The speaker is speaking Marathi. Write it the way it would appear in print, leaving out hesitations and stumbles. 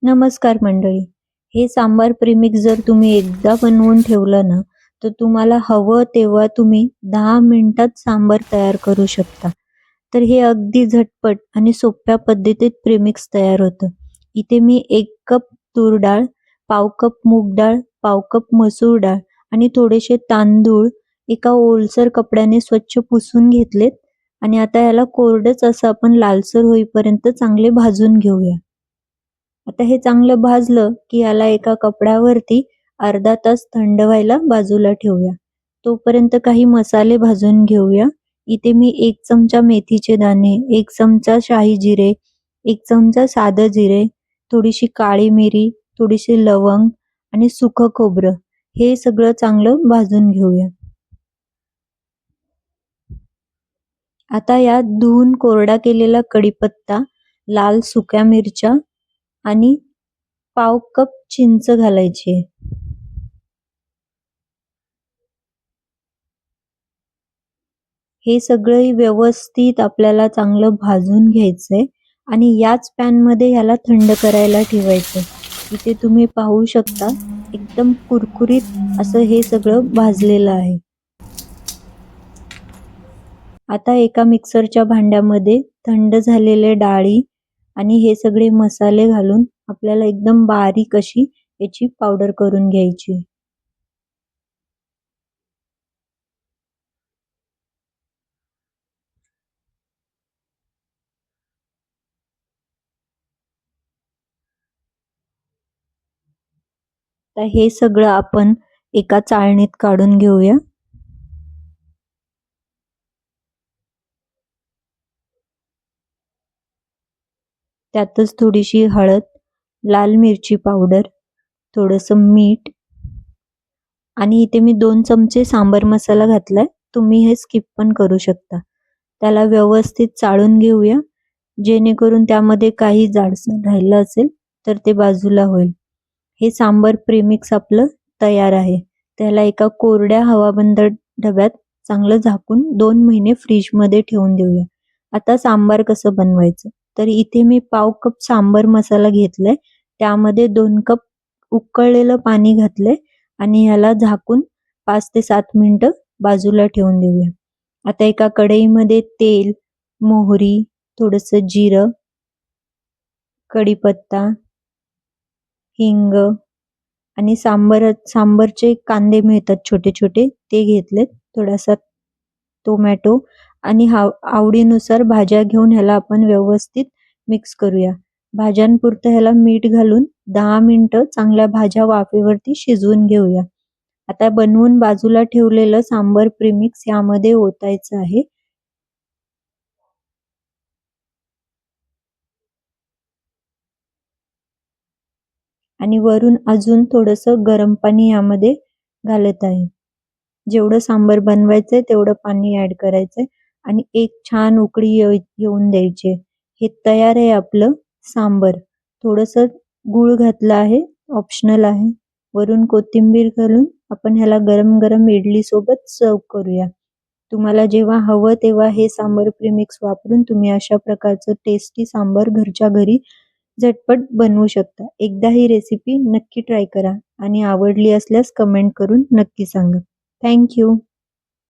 नमस्कार मंडळी. हे सांबार प्रेमिक्स जर तुम्ही एकदा बनवून ठेवलं ना, तर तुम्हाला हवं तेव्हा तुम्ही 10 मिनिटात सांबार तयार करू शकता. तर हे अगदी झटपट आणि सोप्या पद्धतीत प्रेमिक्स तयार होतं. इथे मी 1 कप तूर डाळ, पाव कप मूग डाळ, पाव कप मसूर डाळ आणि थोडेसे तांदूळ एका ओलसर कपड्याने स्वच्छ पुसून घेतलेत आणि आता याला कोरडंच असं आपण लालसर होईपर्यंत चांगले भाजून घेऊया. आता हे चांगलं भाजलं की याला एका कपड्यावरती अर्धा तास थंड व्हायला बाजूला ठेवूया. तोपर्यंत काही मसाले भाजून घेऊया. इथे मी 1 चमचा मेथीचे दाणे, 1 चमचा शाही जिरे, 1 चमचा साधं जिरे, थोडीशी काळी मिरी, थोडीशी लवंग आणि सुकं खोबरं हे सगळं चांगलं भाजून घेऊया. आता यात धुवून कोरडा केलेला कढीपत्ता, लाल सुक्या मिरच्या आणि पाव कप चिंच घालायची आहे. हे सगळं व्यवस्थित आपल्याला चांगलं भाजून घ्यायचंय आणि याच पॅनमध्ये ह्याला थंड करायला ठेवायचं. इथे तुम्ही पाहू शकता एकदम कुरकुरीत असं हे सगळं भाजलेलं आहे. आता एका मिक्सरच्या भांड्यामध्ये थंड झालेले डाळी आणि हे सगळे मसाले घालून आपल्याला एकदम बारीक अशी याची पावडर करून घ्यायची. तर हे सगळं आपण एका चाळणीत काढून घेऊया. त्यातच थोडीशी हळद, लाल मिरची पावडर, थोडंसं मीठ आणि इथे मी 2 चमचे सांबर मसाला घातलाय. तुम्ही हे स्किप पण करू शकता. त्याला व्यवस्थित चाळून घेऊया, जेणेकरून त्यामध्ये काही जाडसर राहिलं असेल तर ते बाजूला होईल. हे सांबर प्रेमिक्स आपलं तयार आहे. त्याला एका कोरड्या हवाबंद डब्यात चांगलं झाकून 2 महिने फ्रीजमध्ये ठेवून देऊया. आता सांबार कसं बनवायचं? तर इथे मी पाव कप सांबर मसाला घेतलाय. त्यामध्ये 2 कप उकळलेलं पाणी घातलंय आणि ह्याला झाकून 5 ते 7 मिनिटं बाजूला ठेवून देऊया. आता एका कढईमध्ये तेल, मोहरी, थोडंसं जिरं, कढीपत्ता, हिंग आणि सांबरचे कांदे मिळतात छोटे छोटे ते घेतलेत. थोडासा टोमॅटो आणि आवडीनुसार भाज्या घेऊन ह्याला आपण व्यवस्थित मिक्स करूया. भाज्यांपुरतं ह्याला मीठ घालून 10 मिनिटं चांगल्या भाज्या वाफेवरती शिजवून घेऊया. आता बनवून बाजूला ठेवलेलं सांबर प्रीमिक्स यामध्ये ओतायचं आहे. आणि वरून अजून थोडंसं गरम पाणी यामध्ये घालत आहे. जेवढं सांबर बनवायचंय तेवढं पाणी ऍड करायचंय आणि एक छान उकळी येऊन द्यायची. हे तयार आहे आपलं सांबर. थोडंसं गूळ घातला आहे, ऑप्शनल आहे. वरून कोथिंबीर घालून आपण ह्याला गरम गरम इडली सोबत सर्व करूया. तुम्हाला जेव्हा हवं तेव्हा हे सांबर प्रीमिक्स वापरून तुम्ही अशा प्रकारचं टेस्टी सांबर घरच्या घरी झटपट बनवू शकता. एकदा ही रेसिपी नक्की ट्राय करा आणि आवडली असल्यास कमेंट करून नक्की सांगा. Thank you.